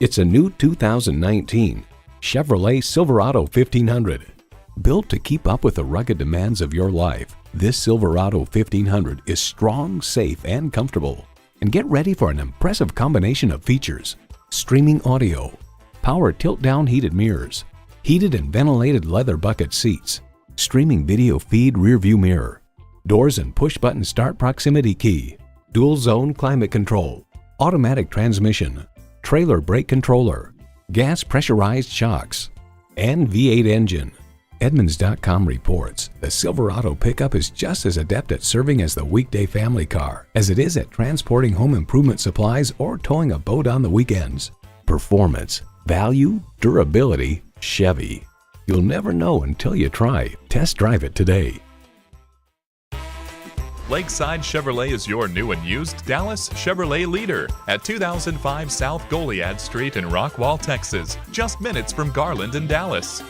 It's a new 2019 Chevrolet Silverado 1500. Built to keep up with the rugged demands of your life, this Silverado 1500 is strong, safe, and comfortable. And get ready for an impressive combination of features: streaming audio, power tilt-down heated mirrors, heated and ventilated leather bucket seats, streaming video feed rear-view mirror, doors and push-button start proximity key, dual-zone climate control, automatic transmission, trailer brake controller, gas pressurized shocks, and V8 engine. Edmunds.com reports the Silverado pickup is just as adept at serving as the weekday family car as it is at transporting home improvement supplies or towing a boat on the weekends. Performance, value, durability, Chevy. You'll never know until you try. Test drive it today. Lakeside Chevrolet is your new and used Dallas Chevrolet leader at 2005 South Goliad Street in Rockwall, Texas, just minutes from Garland and Dallas.